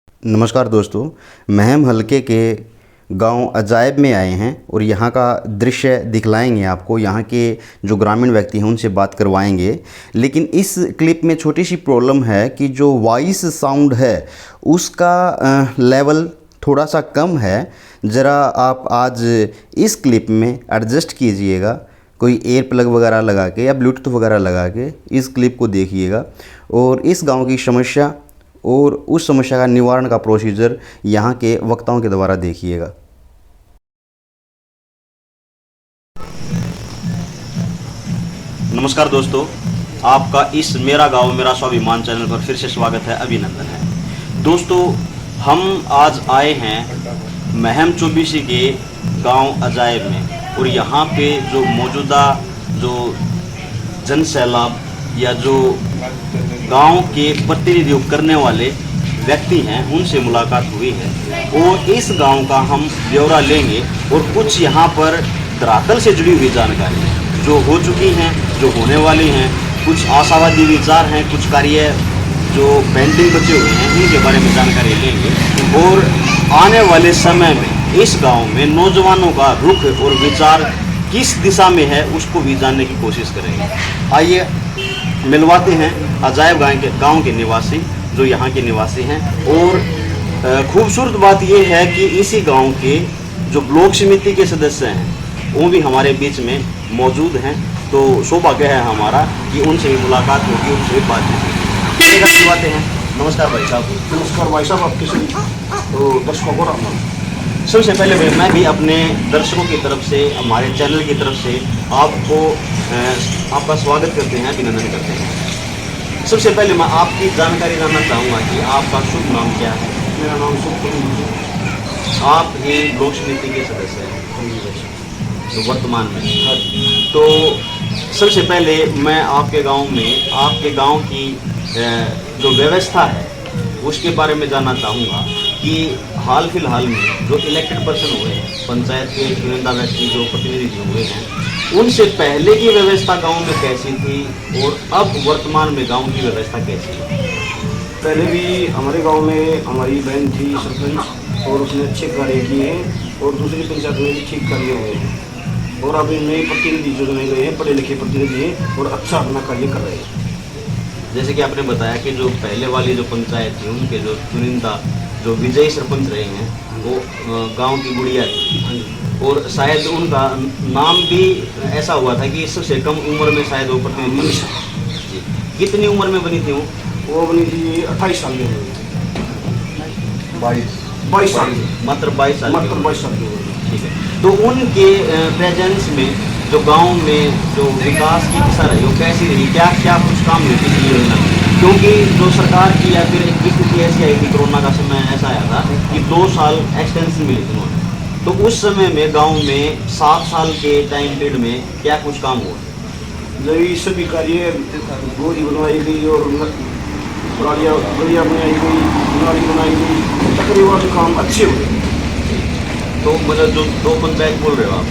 नमस्कार दोस्तों, महम हलके के गांव अजायब में आए हैं और यहाँ का दृश्य दिखलाएंगे आपको। यहाँ के जो ग्रामीण व्यक्ति हैं उनसे बात करवाएंगे। लेकिन इस क्लिप में छोटी सी प्रॉब्लम है कि जो वॉइस साउंड है उसका लेवल थोड़ा सा कम है। ज़रा आप आज इस क्लिप में एडजस्ट कीजिएगा, कोई एयर प्लग वगैरह लगा के या ब्लूटूथ वगैरह लगा के इस क्लिप को देखिएगा और इस गांव की समस्या और उस समस्या का निवारण का प्रोसीजर यहाँ के वक्ताओं के द्वारा देखिएगा। नमस्कार दोस्तों, आपका इस मेरा गांव मेरा स्वाभिमान चैनल पर फिर से स्वागत है, अभिनंदन है। दोस्तों, हम आज आए हैं महम चौबीसी के गांव अजायब में और यहाँ पे जो मौजूदा जो जन सैलाब या जो गांव के प्रतिनिधित्व करने वाले व्यक्ति हैं उनसे मुलाकात हुई है और इस गांव का हम ब्यौरा लेंगे और कुछ यहाँ पर धरातल से जुड़ी हुई जानकारी जो हो चुकी हैं, जो होने वाली हैं, कुछ आशावादी विचार हैं, कुछ कार्य जो पेंडिंग बचे हुए हैं उनके बारे में जानकारी लेंगे और आने वाले समय में इस गांव में नौजवानों का रुख और विचार किस दिशा में है उसको भी जानने की कोशिश करेंगे। आइए मिलवाते हैं अजायब गांव के निवासी जो यहाँ के निवासी हैं। और खूबसूरत बात यह है कि इसी गांव के जो ब्लॉक समिति के सदस्य हैं वो भी हमारे बीच में मौजूद हैं। तो सौभाग्य है हमारा कि उनसे भी मुलाकात होगी, उनसे भी बातचीत होगी। मिलवाते हैं। नमस्कार भाई साहब। नमस्कार भाई साहब, आपके सभी तो दर्शकों को राम। सबसे पहले मैं भी अपने दर्शकों की तरफ से, हमारे चैनल की तरफ से आपको आपका स्वागत करते हैं, अभिनंदन करते हैं। सबसे पहले मैं आपकी जानकारी जानना चाहूँगा कि आपका शुभ नाम क्या है? मेरा नाम सुख। आप ही ब्लॉक समिति के सदस्य हैं तो वर्तमान में। तो सबसे पहले मैं आपके गांव की जो व्यवस्था है उसके बारे में जानना चाहूँगा कि हाल फिलहाल में जो इलेक्टेड पर्सन हुए हैं, पंचायत के चुनिंदा व्यक्ति जो प्रतिनिधि हुए हैं, उनसे पहले की व्यवस्था गांव में कैसी थी और अब वर्तमान में गांव की व्यवस्था कैसी है? पहले भी हमारे गांव में हमारी बहन थी सरपंच और उसने अच्छे कार्य किए हैं और दूसरी पंचायत में भी ठीक कार्य हुए हैं और अभी नए प्रतिनिधि जो चुने गए हैं पढ़े लिखे प्रतिनिधि हैं और अच्छा अपना कार्य कर रहे हैं। जैसे कि आपने बताया कि जो पहले वाली जो पंचायत थी उनके जो चुनिंदा जो विजयी सरपंच रहे हैं वो गांव की गुड़िया थी और शायद उनका नाम भी ऐसा हुआ था कि सबसे कम उम्र में शायद वो प्रतिनिधि। कितनी उम्र में बनी थी वो बनी थी 28 साल में। 22 साल में, मात्र 22 साल की। ठीक है। तो उनके प्रेजेंस में जो गांव में जो विकास की दिशा रही वो कैसी रही, क्या क्या कुछ काम हुए पिछली योजना? क्योंकि जो सरकार की या फिर एक विकृति ऐसी आई थी, कोरोना का समय ऐसा आया था कि 2 साल एक्सटेंशन मिली थी उन्होंने। तो उस समय में गांव में 7 साल के टाइम पीरियड में क्या कुछ काम हुआ? यही सभी कार्य गोरी बनवाई गई और गलियाँ बनाई गई, नाली बनाई गई, तकरीबन काम अच्छे हुए। तो मतलब जो 2 पंचायत बोल रहे हो आप,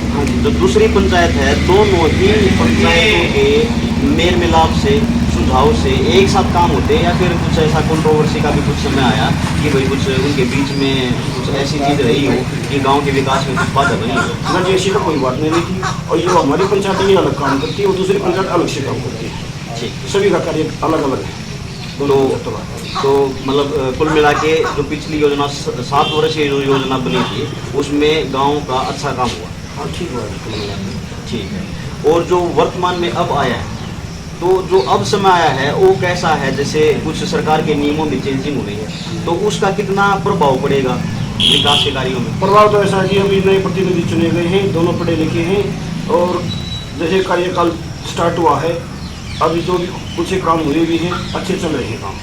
जो दूसरी पंचायत है, दोनों ही पंचायतों के मेल मिलाप से, सुझाव से एक साथ काम होते हैं या फिर कुछ ऐसा कंट्रोवर्सी का भी कुछ समय आया कि भाई कुछ उनके बीच में कुछ ऐसी चीज़ रही हो कि गांव के विकास में कुछ बाधा बनी हो? ना, जैसी तो कोई बात नहीं रही थी और जो हमारी पंचायत ये अलग काम करती है और दूसरी पंचायत अलग से काम करती है। ठीक, सभी का कार्य अलग अलग है। तो मतलब कुल मिला के जो पिछली योजना 7 वर्षीय जो योजना बनी थी उसमें गांव का अच्छा काम हुआ। हाँ, ठीक है। ठीक है। और जो वर्तमान में अब आया है, तो जो अब समय आया है वो कैसा है? जैसे कुछ सरकार के नियमों में चेंजिंग हो रही है, तो उसका कितना प्रभाव पड़ेगा विकास के कार्यों में? प्रभाव तो ऐसा है कि अभी नए प्रतिनिधि चुने गए हैं, दोनों पढ़े लिखे हैं और जैसे कार्यकाल स्टार्ट हुआ है अभी जो भी कुछ काम हुए भी हैं, अच्छे चल रहे हैं काम।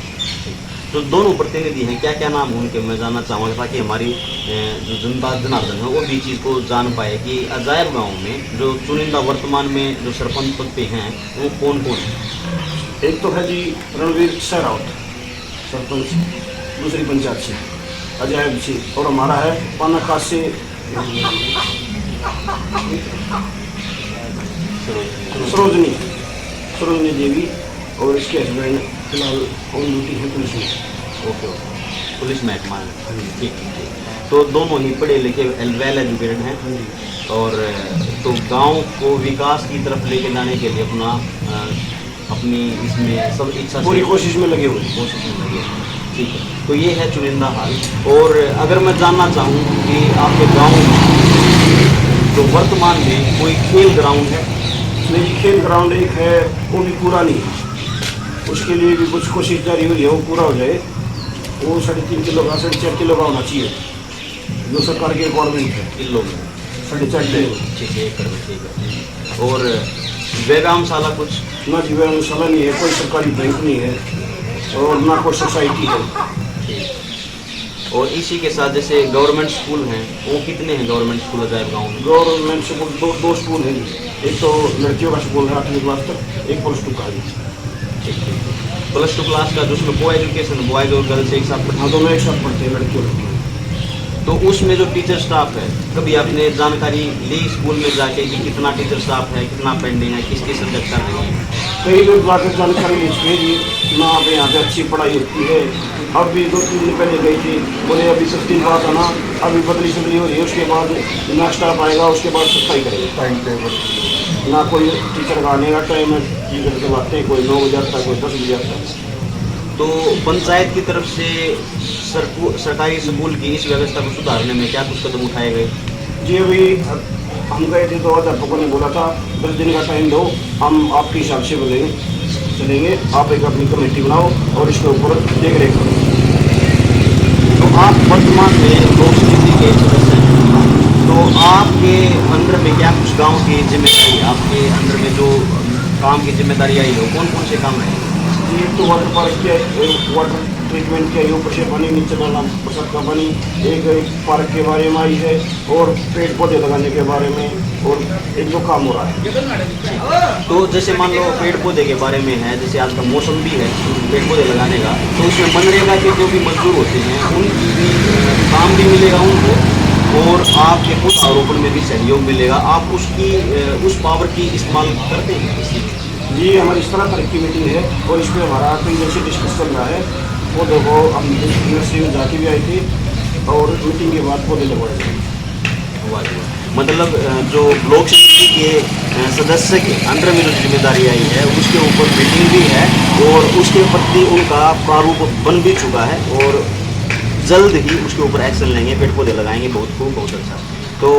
तो दोनों प्रतिनिधि हैं, क्या क्या नाम उनके मैं जानना चाहूँगा ताकि हमारी जो जनता जनार्दन है वो भी चीज़ को जान पाए कि अजायब गांव में जो चुनिंदा वर्तमान में जो सरपंच पद पे हैं वो कौन कौन है? एक तो है जी रणवीर सहरावत सरपंच दूसरी पंचायत से अजायब से, और हमारा है पानाकाश से सरोजनी देवी और इसके हस्बैंड फिलहाल ऑन ड्यूटी है पुलिस में। ओके। पुलिस महकमा है। हाँ जी। ठीक ठीक ठीक। तो दोनों ही पढ़े लिखे वेल एजुकेटेड हैं हाँ जी। और तो गांव को विकास की तरफ लेके जाने के लिए अपनी इसमें सब इच्छा पूरी से कोशिश में लगे हुए हैं। कोशिश में लगे हैं। ठीक है, तो ये है चुनिंदा हाल। और अगर मैं जानना चाहूँ कि आपके गांव में जो वर्तमान में कोई खेल ग्राउंड है? नहीं जी, खेल ग्राउंड एक है, वो भी पूरा नहीं है। उसके लिए भी कुछ कोशिश जारी हुई है, वो पूरा हो जाए। वो 3.5 किलो का 4.5 किलो का होना चाहिए, जो सरकार की रिक्वायरमेंट है। किलो में 4.5 किलो। ठीक है, एकड़ में। ठीक है। और व्यायामशाला कुछ? ना जी, व्यायामशाला नहीं है, कोई सरकारी बैंक नहीं है और ना कोई सोसाइटी है। ठीक। और इसी के साथ जैसे गवर्नमेंट स्कूल हैं, वो कितने हैं गवर्नमेंट स्कूल अजायब गाँव में? गवर्नमेंट स्कूल दो स्कूल हैं जी। एक तो लड़कियों का स्कूल है 8वीं क्लास तक, एक +2 का है जी। ठीक ठीक। +2 क्लास का जो उसमें को एजुकेशन बॉयज और गर्ल्स एक साथ पढ़ते हाँ, दोनों एक साथ पढ़ते हैं, लड़कियों लड़कियों। तो उसमें जो टीचर स्टाफ है, कभी आपने जानकारी ली स्कूल में जाके कि कितना टीचर स्टाफ है, कितना पेंडिंग है, किस किस सब्जेक्ट का नहीं है? कई लोग जाकर जानकारी लेते हैं जी, ना आप यहाँ पे अच्छी पढ़ाई होती है। अब भी 2-3 दिन पहले गई थी, बोले अभी 10 दिन बाद आना, अभी बदली सदली हो रही है, उसके बाद नया स्टाफ आएगा, उसके बाद सफाई करेंगे। टाइम टेबल ना कोई टीचर का आने का टाइम है, टीचर के आते हैं, कोई 9 बजे आता है, कोई 10 बजे आता है। तो पंचायत की तरफ से सरकारी स्कूल की इस व्यवस्था को सुधारने में क्या कुछ कदम उठाए गए? जी, अभी हम गए थे तो अध्यापकों ने बोला था 10 दिन का टाइम दो, हम आपके हिसाब से चलेंगे, आप एक अपनी कमेटी बनाओ और इसके ऊपर देख रेख करो। तो आप वर्तमान में लोक समिति के सदस्य हैं, तो आपके अंडर में क्या कुछ गांव की जिम्मेदारी, आपके अंडर में जो काम की जिम्मेदारी आई हो, कौन कौन से काम रहे? एक तो वाटर पार्क के वाटर ट्रीटमेंट के ऊपर से पानी नीचे डालना, बरसात का पानी। एक पार्क के बारे में आई है और पेड़ पौधे लगाने के बारे में, और एक जो काम हो रहा है। तो जैसे मान लो पेड़ पौधे के बारे में है, जैसे आज का मौसम भी है पेड़ पौधे लगाने का, तो उसमें मनरेगा के जो भी मजदूर होते हैं उनकी भी काम भी मिलेगा उनको, और आपके खुद आरोपण में भी सहयोग मिलेगा। आप उस पावर की इस्तेमाल करते हैं इसी? जी, हमारी इस तरह की मीटिंग है और इस पर हमारा कई दिन से डिस्कस चल रहा है। पौधों को हम यूनिवर्सिटी में जाके भी आए थे और मीटिंग के बाद पौधे लगवाए थे। मतलब जो ब्लॉक समिति के सदस्य के अंडर में जो जिम्मेदारी आई है उसके ऊपर मीटिंग भी है और उसके प्रति उनका प्रारूप बन भी चुका है और जल्द ही उसके ऊपर एक्शन लेंगे, पेड़ पौधे लगाएंगे। बहुत खूब, बहुत अच्छा। तो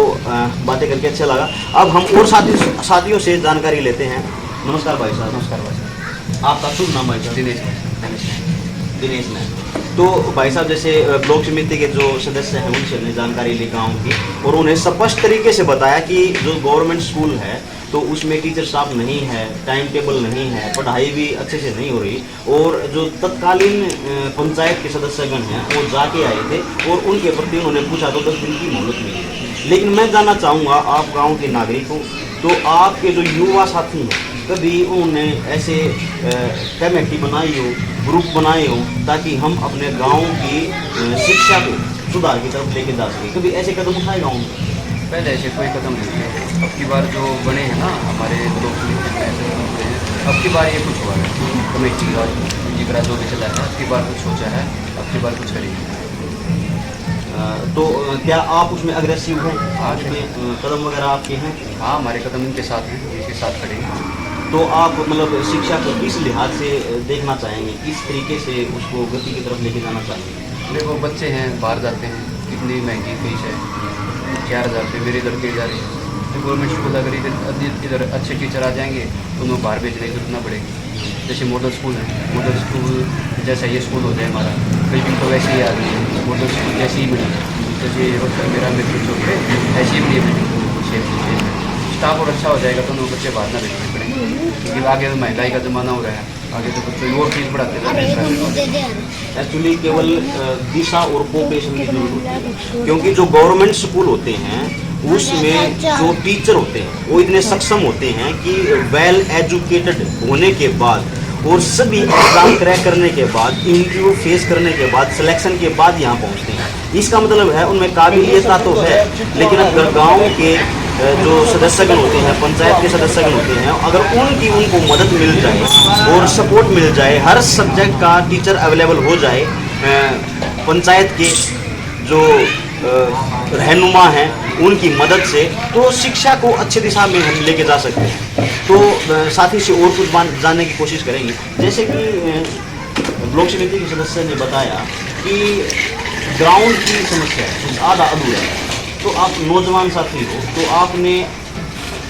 बातें करके अच्छा लगा। अब हम और साथियों से जानकारी लेते हैं। नमस्कार भाई साहब। नमस्कार भाई साहब। आपका शुभ नाम भाई साहब? दिनेश नायक। तो भाई साहब, जैसे ब्लॉक समिति के जो सदस्य हैं उनसे हमने जानकारी ली गाँव की, और उन्हें स्पष्ट तरीके से बताया कि जो गवर्नमेंट स्कूल है तो उसमें टीचर स्टाफ नहीं है, टाइम टेबल नहीं है, पढ़ाई भी अच्छे से नहीं हो रही। और जो तत्कालीन पंचायत के सदस्यगण हैं वो जाके आए थे और उनके प्रति उन्होंने पूछा तो 10 दिन की मोहलत मिली है। लेकिन मैं जानना चाहूँगा, आप गाँव के नागरिक हो, तो आपके जो युवा साथी हैं कभी उन्होंने ऐसे कमेटी बनाई हो, ग्रुप बनाए हो, ताकि हम अपने गांव की शिक्षा को सुधार की तरफ लेके जा सकें? कभी ऐसे कदम उठाए गाँव में? पहले ऐसे कोई कदम नहीं थे। अब की बार जो बने हैं ना हमारे ब्लॉक समिति में, ऐसे कदम बने हैं। अब की बार ये कुछ हुआ है, कमेटी का जिगरा जो भी चला है, अब की बार कुछ सोचा है, अब की बार कुछ करेंगे। तो क्या आप उसमें अग्रेसिव हैं? हाँ, उसमें कदम वगैरह आपके हैं? हाँ, हमारे कदम इनके साथ हैं, इनके साथ खड़े हैं। तो आप मतलब शिक्षा को किस लिहाज से देखना चाहेंगे, किस तरीके से उसको गति की तरफ लेके जाना चाहेंगे? देखो, बच्चे हैं बाहर जाते हैं, कितनी महंगी फीस है, 4,000 रुपये मेरे लड़के जा रहे हैं। तो गवर्नमेंट स्कूल अगर इधर अच्छे टीचर आ जाएंगे तो उन्हें बाहर भेजने की जरूरत ना पड़ेगी। जैसे मॉडल स्कूल है, मॉडल स्कूल जैसा ये स्कूल हो जाए हमारा, बिल्डिंग तो वैसे ही आ रही है, मॉडल स्कूल जैसे ही बनी, जैसे मेरा मित्र जो है ऐसी ही बनी बिल्डिंग। स्टाफ और अच्छा हो जाएगा तो उन्हें बच्चे बाहर ना भेजने पड़ेंगे, क्योंकि आगे तो महंगाई का ज़माना हो रहा है, आगे तो बच्चों और फीस बढ़ाते जा रहे हैं। एक्चुअली केवल दिशा और कोऑपरेशन की जरूरत होती है, क्योंकि जो गवर्नमेंट स्कूल होते हैं उसमें जो टीचर होते हैं वो इतने सक्षम होते हैं कि वेल एजुकेटेड होने के बाद और सभी एग्जाम क्रैक करने के बाद, इंटरव्यू फेस करने के बाद, सिलेक्शन के बाद यहाँ पहुँचते हैं। इसका मतलब है उनमें काबिलियत तो है, लेकिन अगर गाँव के जो सदस्यगण होते हैं, पंचायत के सदस्यगण होते हैं, अगर उनको मदद मिल जाए और सपोर्ट मिल जाए, हर सब्जेक्ट का टीचर अवेलेबल हो जाए, पंचायत के जो रहनुमा हैं उनकी मदद से तो शिक्षा को अच्छी दिशा में हम लेके जा सकते हैं। तो साथी से और कुछ जानने की कोशिश करेंगे। जैसे कि ब्लॉक समिति के सदस्य ने बताया कि ग्राउंड की समस्या है, आधा अधूरा है। तो आप नौजवान साथी हो, तो आपने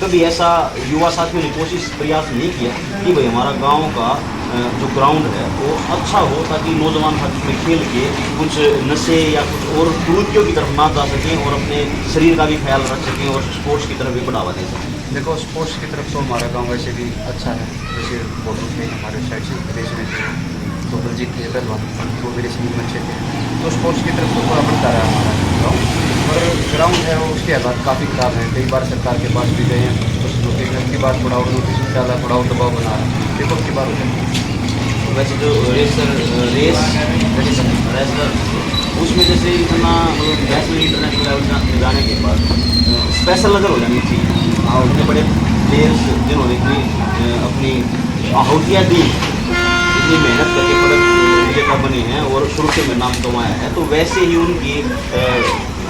कभी ऐसा युवा साथियों ने कोशिश प्रयास नहीं किया कि भाई हमारा गांव का जो ग्राउंड है वो अच्छा हो, ताकि नौजवान साथी में खेल के कुछ नशे या कुछ और कुरीतियों की तरफ ना जा सकें और अपने शरीर का भी ख्याल रख सकें और स्पोर्ट्स की तरफ भी बढ़ावा दे सकें? देखो, स्पोर्ट्स की तरफ तो हमारा गांव वैसे भी अच्छा है। जैसे फोटो थे हमारे साइड से रेस में थे, तो बलजीत थे पहलवान, वो भी रेसिंग में अच्छे थे। तो स्पोर्ट्स की तरफ तो थोड़ा बढ़ता रहा हमारा गाँव। और ग्राउंड है वो, उसके हालात काफ़ी ख़राब हैं। कई बार सरकार के पास भी गए हैं, कुछ नोटिस की बात, थोड़ा और नोटिस डाला, थोड़ा और दबाव बना रहा है। देखो उसकी बात हो वैसे जो रेसर उसमें जैसे इतना नेशनल इंटरनेशनल लेवल जाने के बाद स्पेशल नज़र हो जानी चाहिए। और उतने बड़े प्लेयर्स जिन्होंने इतनी अपनी आहुतियाँ दी, इतनी मेहनत करके पदक विजेता बने हैं और शुरू से में नाम कमाया है, तो वैसे ही उनकी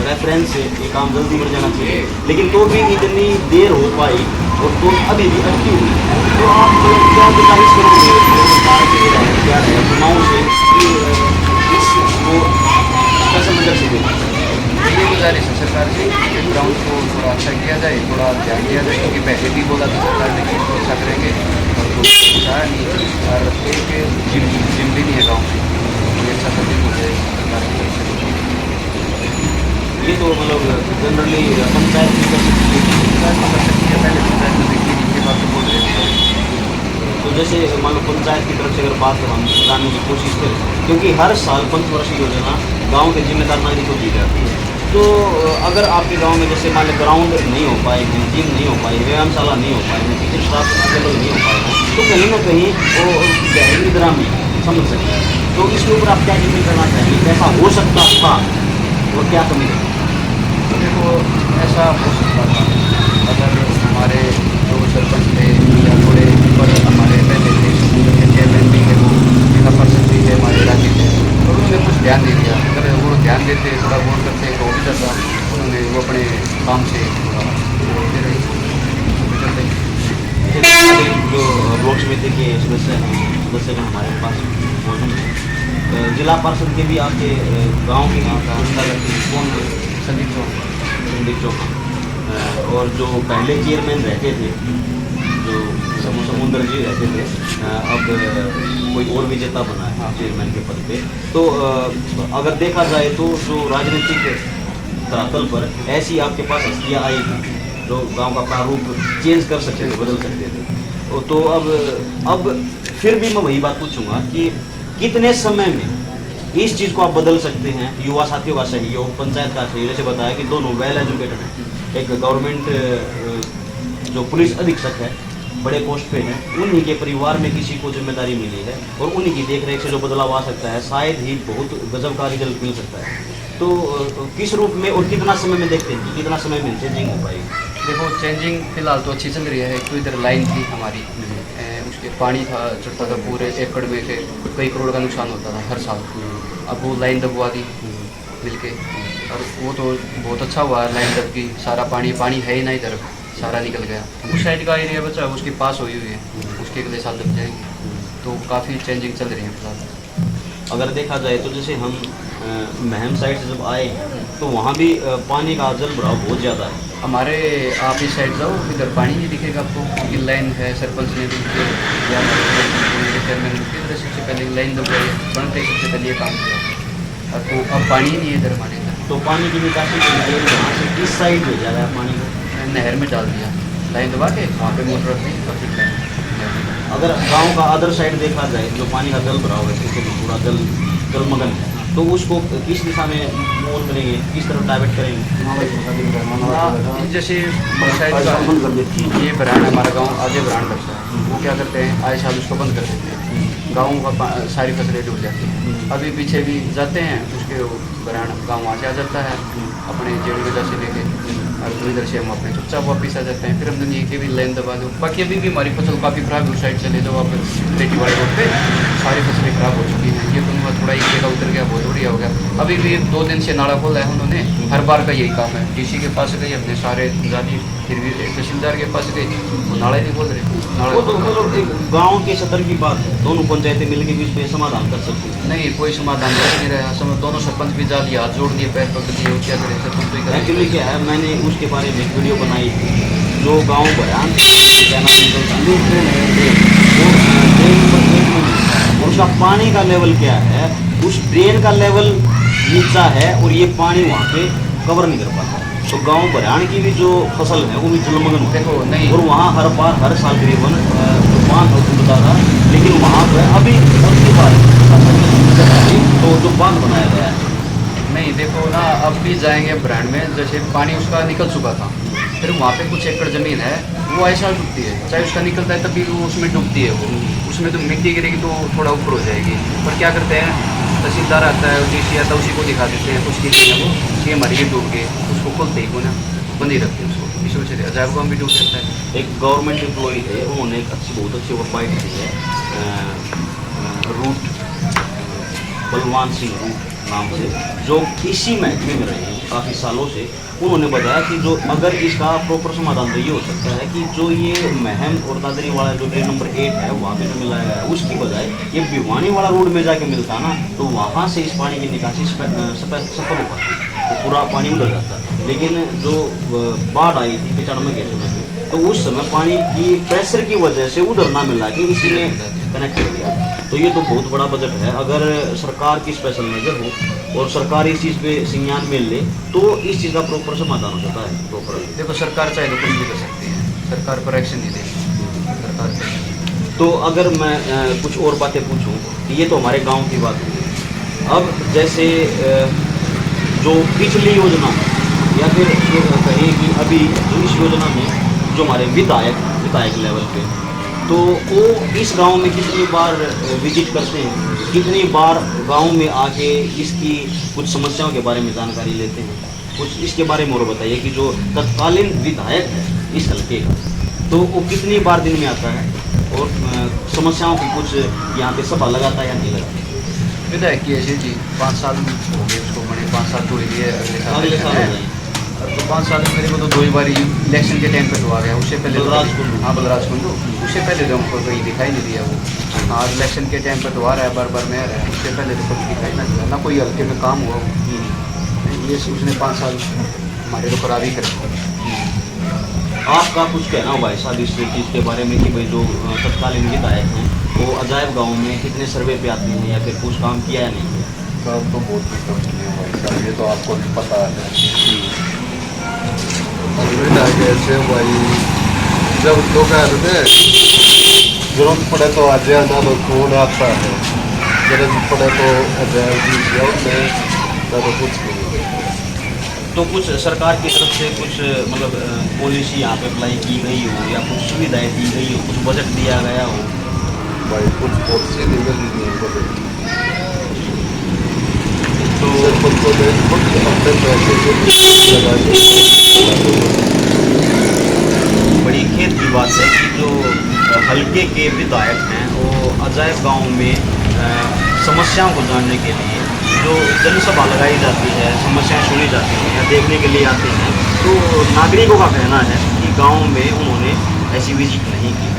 रेफरेंस से ये काम जल्दी बढ़ जाना चाहिए। लेकिन तो भी इतनी देर हो पाई और तो अभी भी अटकी हुई है। तो आप क्या गुजारिश करोगे सरकार के क्या है चुनाव से कि इसको कैसे नजर से देखें? ये गुजारिश है सरकार से कि ग्राउंड को थोड़ा अच्छा किया जाए, थोड़ा ध्यान दिया जाए। क्योंकि पहले भी बोला था सरकार ने कि इसको अच्छा करेंगे, और तो चाहा नहीं। और एक जिम भी नहीं है गाँव में, ये अच्छा सब हो जाए सरकार की तरफ से। ये तो मतलब जनरली पंचायत भी कर सकती है, पहले पंचायत में देखिए, इसके बाद तो बोल रहे थे। तो जैसे मान लो पंचायत की तरफ से अगर बात हम जानने की कोशिश करें, क्योंकि हर साल पंचवर्षीय योजना गांव के जिम्मेदार नागरिक को दी जाती है। तो अगर आपके गांव में जैसे मान लो ग्राउंड नहीं हो पाएगी, जिम नहीं हो पाएगी, व्यायामशाला नहीं हो पाएगी, टीचर स्टाफ अवेलेबल नहीं हो पाएगा, तो कहीं ना कहीं वो गहरी ग्रामीण समझ सकते हैं। तो इसके ऊपर आप क्या जिक्र करना चाहेंगे? कैसा हो सकता था और क्या कमी है? देखो, ऐसा हो सकता था अगर हमारे जो सरपंच थे या थोड़े ऊपर हमारे पहले थे, चेयरमैन भी है, वो जिला परिषद भी है, हमारे राज्य थे, और उन्होंने कुछ ध्यान दे दिया। अगर वो ध्यान देते, थोड़ा वोट करते तो हो भी जाता। उन्होंने वो अपने काम से थोड़ा बोलते रहे, जो ब्लॉक समिति के सदस्य हमारे पास मौजूद हैं, जिला परिषद के भी आपके गांव के कौन संदीप चौहान, और जो पहले चेयरमैन रहते थे जो समुद्र जी रहते थे, अब कोई और विजेता बना है चेयरमैन के पद पे। तो अगर देखा जाए तो जो राजनीतिक धरातल पर ऐसी आपके पास हस्तियाँ आई जो गांव का प्रारूप चेंज कर सकते थे, बदल सकते थे। तो अब फिर भी मैं वही बात पूछूंगा कि कितने समय में इस चीज़ को आप बदल सकते हैं? युवा साथियों का सहयोग, पंचायत का सहयोग, जैसे बताया कि दोनों वेल एजुकेटेड हैं, एक गवर्नमेंट जो पुलिस अधीक्षक है, बड़े पोस्ट पे हैं, उन्हीं के परिवार में किसी को जिम्मेदारी मिली है और उन्हीं की देखरेख से जो बदलाव आ सकता है, शायद ही बहुत गजब का रिजल्ट मिल सकता है। तो किस रूप में और कितना समय में देखते हैं कि कितना समय में चेंजिंग हो पाएगी? देखो, चेंजिंग फिलहाल तो अच्छी चल रही है। एक तो इधर लाइन थी हमारी, उसके पानी था चढ़ता था, पूरे एकड़ में से कई करोड़ का नुकसान होता था हर साल। अब वो लाइन दबवा दी मिलके, और वो तो बहुत अच्छा हुआ, लाइन दब गई, सारा पानी है ही ना इधर, सारा निकल गया। उस साइड का एरिया बचा है, उसके पास हुई है, उसके अगले साल दब जाएगी। तो काफ़ी चेंजिंग चल रही है फिलहाल। अगर देखा जाए तो जैसे हम महम साइड से जब आए तो वहाँ भी पानी का जल भराव बहुत ज़्यादा है। हमारे आप इस साइड जाओ, इधर पानी नहीं दिखेगा आपको, क्योंकि लाइन है, सरपंच ने भी या चेयरमैन ने सबसे पहले लाइन दबवाई, बनते सबसे पहले ये काम किया। तो अब पानी ही नहीं है इधर हमारे इधर। तो पानी की निकासी के लिए वहाँ से किस साइड में जा रहा है पानी को? नहर में डाल दिया, लाइन दबा के वहाँ पे मोटर रख दी और फिर लाइन। अगर गांव का अदर साइड देखा जाए जो पानी का जल भराव है, क्योंकि पूरा जलमग्न है, तो उसको किस दिशा में मूव करेंगे, किस तरफ डाइवर्ट करेंगे? जैसे साइड का ये बरान हमारा गांव आगे बरान लगता है, वो क्या करते हैं आए साल उसको बंद कर देते हैं, गाँव का सारी फसलें डूब जाती हैं। अभी पीछे भी जाते हैं, उसके बरान गाँव वहाँ से आ जाता है अपने जेड़ वजह से लेके, और तो इधर से हम अपने चुपचाप वापस आ जाते हैं। फिर हमने ये कि भी लाइन दबा दो। बाकी अभी भी हमारी फसल काफ़ी खराब है। उस साइड चले जाओ आप रेटी वाले रोड पे, सारी फसलें खराब हो चुकी हैं। ये तो थोड़ा एक जगह उतर गया, बहुत बढ़िया हो गया। अभी भी 2 दिन से नाला खोला है उन्होंने, हर बार का यही काम है। डीसी के पास गए, अपने सारे जाली, फिर भी तहसीलदार के पास गए, वो नाला नहीं खोल रहे। वो तो मतलब एक गांव के सदर की बात है, दोनों पंचायतें मिलकर भी इस पे समाधान कर सकती हैं। नहीं, कोई समाधान कर नहीं रहा। समय दोनों सरपंच भी जा दिए, हाथ जोड़ दिए, पैर पकड़ दिए, वो क्या करें, सरपंच तो ही करें। एक्चुअली क्या है, मैंने उसके बारे में एक वीडियो बनाई थी, जो गांव बयान क्या नाम निकलता है, वो ड्रेन नंबर 1 में मिलता है, और उसका पानी का लेवल क्या है, उस ड्रेन का लेवल नीचा है और ये पानी वहाँ पे कवर नहीं कर पाता। तो गांव बयान की भी जो फसल है वो भी जलमग्न होती देखो है, नहीं, और वहाँ हर बार हर साल करीबन बांध टूटता था, लेकिन वहाँ पर अभी सबकी बार तो जो बांध बनाया गया है। नहीं देखो ना, अब भी जाएंगे ब्रांड में, जैसे पानी उसका निकल चुका था, फिर वहाँ पे कुछ एकड़ ज़मीन है, वो ऐसा डूबती है, चाहे उसका निकलता है तभी वो उसमें डूबती है। वो उसमें तो मिट्टी गिरेगी तो थोड़ा ऊपर हो जाएगी। पर क्या करते हैं, तहसीलदार आता है, डीसी आता है, उसी को दिखा देते हैं कुछ ठीक है वो कि हमारी ये डूब गए, उसको खोलते ही को ना बंद ही रखते हैं उसको। इस वजह से अजायब गाँव भी डूब सकता है। एक गवर्नमेंट एम्प्लॉय थे, उन्होंने एक बहुत अच्छी वेबसाइट दी है, रूट बलवान सिंह रूट नाम से, जो इसी महकमे में रहे हैं काफ़ी सालों से। उन्होंने बताया कि जो अगर इसका प्रॉपर समाधान तो ये हो सकता है कि जो ये महम और दादरी वाला जो ड्रेन नंबर 8 है वहाँ पे जो मिलाया गया है, उसकी बजाय ये भिवानी वाला रोड में जाके मिलता ना, तो वहाँ से इस पानी की निकासी सफल हो पाती, तो पूरा पानी उधर जाता। लेकिन जो बाढ़ आई थी 95 के समय में, तो उस समय पानी की प्रेशर की वजह से उधर ना मिला के इसी में कनेक्ट कर दिया। तो ये तो बहुत बड़ा बजट है। अगर सरकार की स्पेशल नज़र हो और सरकार इस चीज़ पे संज्ञान में ले, तो इस चीज़ का प्रॉपर समाधान हो सकता है प्रॉपर। देखो सरकार चाहे तो कुछ भी कर सकती है, सरकार पर एक्शन नहीं देगी सरकार पर। तो अगर मैं कुछ और बातें पूछूं, ये तो हमारे गांव की बात हुई। अब जैसे जो पिछली योजना या फिर कहें कि अभी जो इस योजना में जो हमारे विधायक लेवल पे, तो वो इस गांव में कितनी बार विजिट करते हैं, कितनी बार गांव में आके इसकी कुछ समस्याओं के बारे में जानकारी लेते हैं, कुछ इसके बारे में और बताइए कि जो तत्कालीन विधायक है इस हल्के का, तो वो कितनी बार दिन में आता है और समस्याओं की कुछ यहाँ पे सभा लगाता है या नहीं लगाता? विधायक की ऐसी जी 5 साल हो गए उसको, बने 5 साल तो लिए अगले साल हो जाएंगे। तो 5 साल में मेरे को तो 2 ही बार इलेक्शन के टाइम पे तो आ गया, उससे पहले बलराज कुंडू। हाँ बलराज कुंडू, उससे पहले तो हमको कहीं दिखाई नहीं दिया वो। हाँ इलेक्शन के टाइम पे तो आ रहा है, बार बार में आ रहा है, उससे पहले तो कुछ दिखाई ना दिया, ना कोई हल्के में काम हुआ। ये उसने 5 साल हमारे तो खराब ही कर दिया। आपका कुछ कहना हो भाई साहब इस चीज़ के बारे में कि भाई जो तत्कालीन विधायक हैं वो अजायब गांव में कितने सर्वे पे आते हैं या फिर कुछ काम किया या नहीं किया? काम तो बहुत ही कम किए भाई साहब, ये तो आपको भी पता है। विधायक ऐसे भाई, जब दोपहर में जरूरत पड़े तो आ जाना, तो कौन आता है, जरूरत पड़े तो अजायब जी जाओ, ना तो कुछ नहीं। तो कुछ सरकार की तरफ से कुछ मतलब पॉलिसी यहाँ पे अप्लाई की गई हो या कुछ सुविधाएं दी गई हो, कुछ बजट दिया गया हो? भाई कुछ पॉलिसी निकल ही नहीं बदली, तो सरपंचों ने खुद अपने पैसे से लगाए। बड़ी खेद की बात है कि जो हल्के के विधायक हैं वो अजायब गांव में समस्याओं को जानने के लिए जो जनसभा लगाई जाती है, समस्याएं सुनी जाती हैं या देखने के लिए आते हैं, तो नागरिकों का कहना है कि गांव में उन्होंने ऐसी विजिट नहीं की।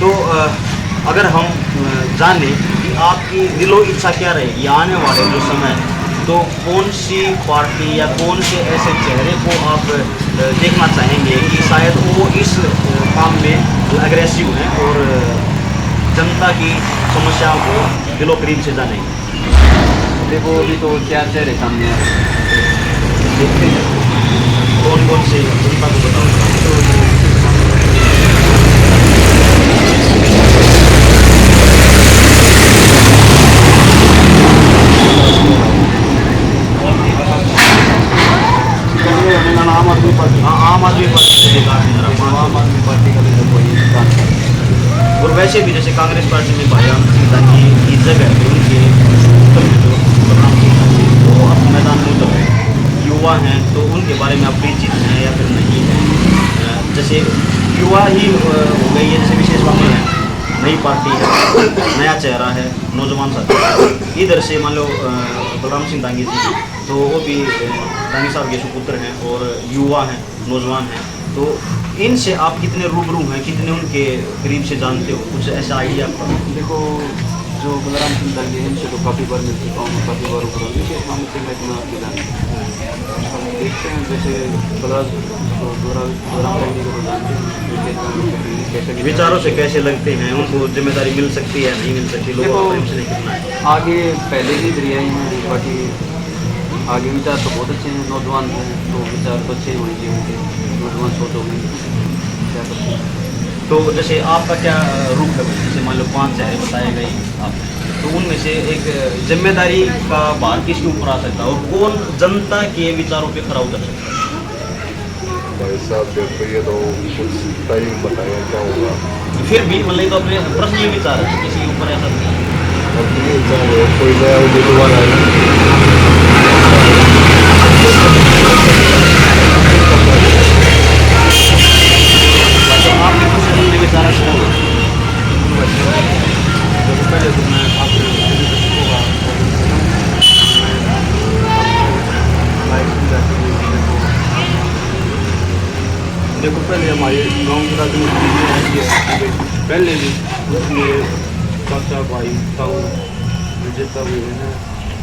तो अगर हम जानें कि आपकी दिलो इच्छा क्या रहेगी आने वाले जो समय, तो कौन सी पार्टी या कौन से ऐसे चेहरे को आप देखना चाहेंगे कि शायद वो इस काम में अग्रेसिव हैं और जनता की समस्याओं को दिलो करीब से जानेंगे? देखो अभी तो 4 चेहरे सामने आ रहे हैं, देखते हैं कौन कौन से जनता को बताओ। आम आदमी पार्टी, हाँ आम आदमी पार्टी से आम आदमी पार्टी का भी तो कोई काम नहीं है। और वैसे भी जैसे कांग्रेस पार्टी में भाई की जगह है, उनके वो अब मैदान में उतर रहे हैं कि वो युवा हैं तो उनके बारे में आप परिचित हैं या फिर नहीं हैं? जैसे युवा ही हो गई है, जैसे विशेष बात है, नई पार्टी है, नया चेहरा है, नौजवान साथी है। इधर से मान लो बलराम सिंह दांगी जी, तो वो भी दांगी साहब के सुपुत्र हैं और युवा हैं, नौजवान हैं। तो इनसे आप कितने रूबरू हैं, कितने उनके करीब से जानते हो, कुछ ऐसा आइडिया आपका? देखो, जो बलराम सिंह दांगी है इनसे तो काफ़ी बार मिल चुका हूँ, काफ़ी बार ऊपर हम से मैं इतना आपके जानते हैं। हम देखते हैं जैसे बलराम दांगी को जानते हैं कैसे विचारों से कैसे लगते हैं, उनको जिम्मेदारी मिल सकती है नहीं मिल सकती, लोगों का प्रेम से नहीं कितना है? आगे पहले ही दरियाई हैं, बाकी आगे विचार तो बहुत अच्छे हैं, नौजवान हैं तो विचार तो अच्छे होने चाहिए उनके, नौजवान सोच होगी क्या करते हैं। तो जैसे आपका क्या रूप है, जैसे मान लो 5 चेहरे बताए गए आप, तो उनमें से एक जिम्मेदारी का भार किसके ऊपर आ सकता है और कौन जनता के विचारों पे खरा उतर सकता है? भाई साहब देखो ये तो कुछ टाइम बताया क्या होगा। फिर भी मतलब तो अपने पर्सनल विचार है, किसी के ऊपर ऐसा नहीं। अब ये चाहे कोई नया उम्मीदवार आए तो आपके कुछ अपने विचार अच्छा होगा। पहले तो मैं आपसे देखो, पहले हमारे गांव की राजनीति ऐसी है, पहले भी मेरे चाचा भाई ताऊ जितना भी हैं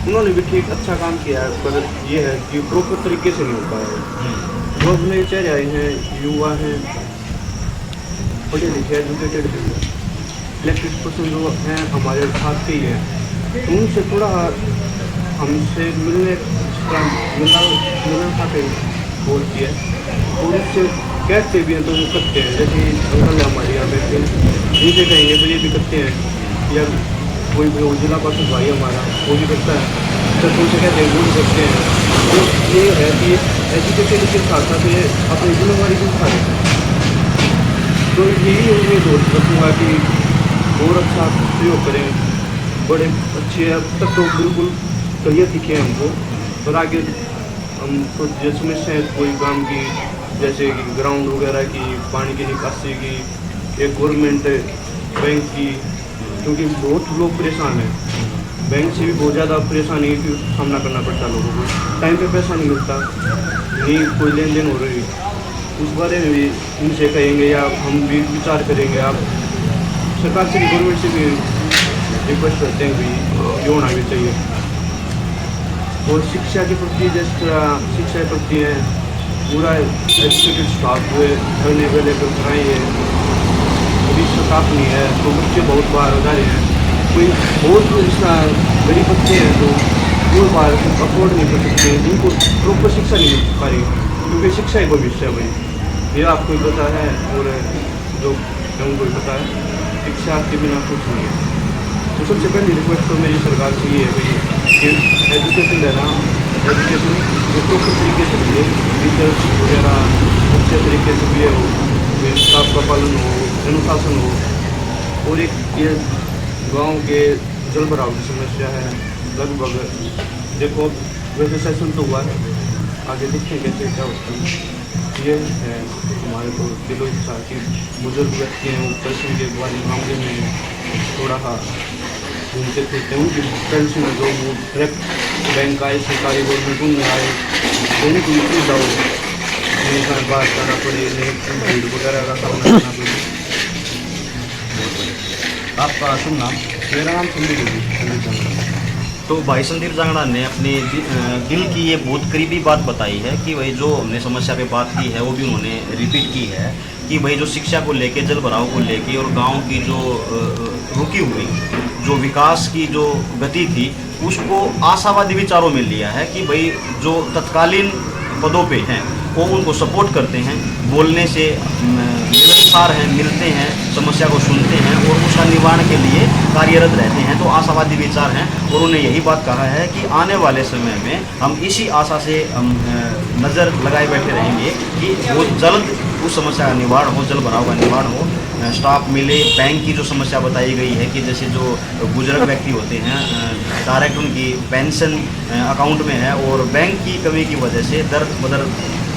उन्होंने भी ठीक अच्छा काम किया है, पर ये है कि प्रॉपर तरीके से नहीं हो पाया। जो नए चेहरे आए हैं, युवा हैं, पढ़े लिखे एजुकेटेड भी हैं, इलेक्टेड पर्सन जो हैं हमारे साथ के ही हैं, तो उनसे थोड़ा हमसे मिलना खाते बोलती है और उससे कहते भी हैं तो वो करते हैं। जैसे अंकल हमारे यहाँ बैठे इनसे कहेंगे तो ये भी करते हैं, या कोई भी जिला परिषद भाई हमारा वो भी करता है, तो उनसे कहते हैं वो भी करते हैं। तो ये है कि एजुकेशन के साथ साथ ये अपनी जिम्मेदारी भी उठा देते हैं। तो यही उम्मीद रखूँगा कि और अच्छा प्रयोग करें, बड़े अच्छे अब तक तो बिल्कुल करियर दिखे हमको, और आगे हम तो जो समस्याएँ कोई काम की, जैसे कि ग्राउंड वगैरह की, पानी की निकासी की, एक गवर्नमेंट बैंक की, क्योंकि बहुत लोग परेशान हैं, बैंक से भी बहुत ज़्यादा परेशानी का सामना करना पड़ता है लोगों को, टाइम पे पैसा नहीं मिलता, नहीं कोई लेन देन हो रही, उस बारे में भी उनसे कहेंगे या हम भी विचार करेंगे। आप सरकार से भी, गवर्नमेंट से भी रिक्वेस्ट करते हैं कि ये होना भी चाहिए। और शिक्षा के प्रति जिस तरह शिक्षा के प्रति है, पूरा एजुकेटेड स्टाफ हुए अवेलेबल कराई है, अभी स्टाफ नहीं है तो बच्चे बहुत बाहर हो जा रहे हैं। कोई बहुत ऐसा गरीब बच्चे हैं जो बहुत बार अफोर्ड नहीं कर सकते, जिनको प्रॉपर शिक्षा नहीं मिल पा रही, क्योंकि शिक्षा ही भविष्य है भाई, ये आपको ही पता है और जो उनको भी पता है, शिक्षा के बिना कुछ नहीं है। तो सबसे पहली रिक्वेस्ट तो मेरी सरकार से ये है भाई कि एजुकेशन देना, एजुकेशन जो प्रॉपर तरीके से मिले, टीचर्स वगैरह अच्छे तरीके से भी हो, स्टाफ का पालन हो, अनुशासन हो। और एक ये गांव के जल भराव की समस्या है, लगभग देखो वैसे सेशन तो हुआ है, आगे देखते कैसे क्या होता है। ये है हमारे को दिलो इच्छा कि बुजुर्ग व्यक्ति हैं, वो पेंशन के मामले में थोड़ा सा घूमते फिरते हैं, उनकी पेंशन है जो वो डायरेक्ट बैंक आए, सरकारी गवर्नमेंट उनमें आए, तो उनको सुविधा हो, उनका बात करना पड़े, भीड़ वगैरह का सामना करना पड़े। आपका शुभ नाम? मेरा नाम संदीप है। तो भाई संदीप जांगड़ा ने अपने दिल की ये बहुत करीबी बात बताई है कि भाई जो हमने समस्या पे बात की है वो भी उन्होंने रिपीट की है कि भाई जो शिक्षा को लेके, जल भराव को लेके और गांव की जो रुकी हुई जो विकास की जो गति थी उसको आशावादी विचारों में लिया है कि भाई जो तत्कालीन पदों पे हैं वो उनको सपोर्ट करते हैं, बोलने से मिलनसार हैं, मिलते हैं, समस्या को सुनते हैं और उसका निवारण के लिए कार्यरत रहते हैं। तो आशावादी विचार हैं और उन्होंने यही बात कहा है कि आने वाले समय में हम इसी आशा से नज़र लगाए बैठे रहेंगे कि बहुत जल्द उस समस्या का निवारण हो, जल भराव का निवारण हो स्टाफ मिले। बैंक की जो समस्या बताई गई है कि जैसे जो बुजुर्ग व्यक्ति होते हैं डायरेक्ट उनकी पेंशन अकाउंट में है और बैंक की कमी की वजह से दर बदर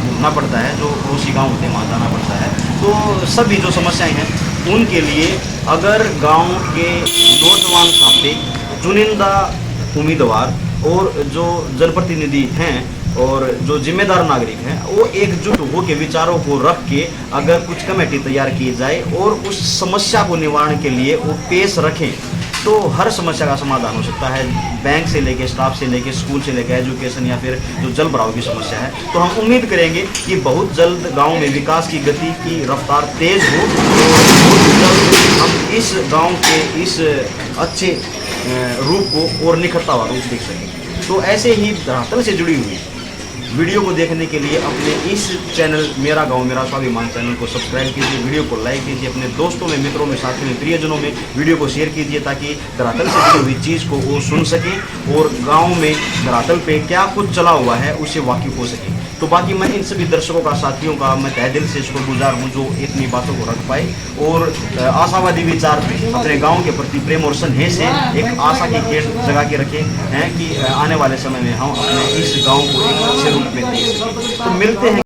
भुगतना पड़ता है, जो पड़ोसी गाँव होते हैं वहाँ जाना पड़ता है। तो सभी जो समस्याएं हैं उनके लिए अगर गांव के नौजवान छात्र, चुनिंदा उम्मीदवार और जो जनप्रतिनिधि हैं और जो जिम्मेदार नागरिक हैं वो एकजुट होकर विचारों को रख के अगर कुछ कमेटी तैयार की जाए और उस समस्या को निवारण के लिए वो पेश रखें तो हर समस्या का समाधान हो सकता है। बैंक से लेके स्टाफ से लेके स्कूल से लेके एजुकेशन या फिर जो जल भराव की समस्या है, तो हम उम्मीद करेंगे कि बहुत जल्द गांव में विकास की गति की रफ्तार तेज हो और बहुत जल्द हम इस गांव के इस अच्छे रूप को और निखरता हुआ रूप देख सकें। तो ऐसे ही धरातल से जुड़ी हुई वीडियो को देखने के लिए अपने इस चैनल मेरा गांव मेरा स्वाभिमान चैनल को सब्सक्राइब कीजिए, वीडियो को लाइक कीजिए, अपने दोस्तों में, मित्रों में, साथियों में, प्रियजनों में वीडियो को शेयर कीजिए ताकि धरातल से जुड़ी हुई चीज़ को वो सुन सकें और गांव में धरातल पे क्या कुछ चला हुआ है उससे वाकिफ हो सके। तो बाकी मैं इन सभी दर्शकों का, साथियों का मैं तहे दिल से शुक्रगुजार हूँ जो इतनी बातों को रख पाए और आशावादी विचार अपने गांव के प्रति प्रेम और स्नेह से एक आशा की घेर जगा के रखे हैं कि आने वाले समय में हम अपने इस गांव को एक अच्छे रूप में देख सकें। तो मिलते हैं।